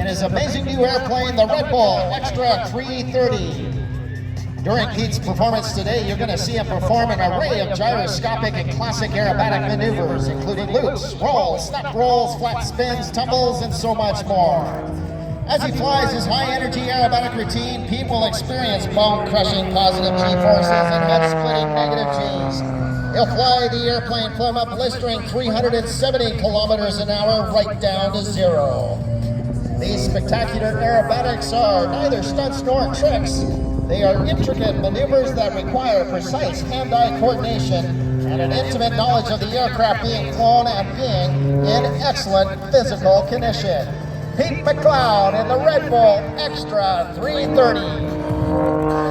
his amazing new airplane, the Red Bull Extra 330. During Pete's performance today, you're going to see him perform an array of gyroscopic and classic aerobatic maneuvers, including loops, rolls, snap rolls, flat spins, tumbles, and so much more. As he flies his high-energy aerobatic routine, Pete will experience bone-crushing positive G-forces and head-splitting negative Gs. He'll fly the airplane from a blistering 370 kilometers an hour right down to zero. These spectacular aerobatics are neither stunts nor tricks. They are intricate maneuvers that require precise hand-eye coordination and an intimate knowledge of the aircraft being flown and being in excellent physical condition. Pete McLeod in the Red Bull Extra 330.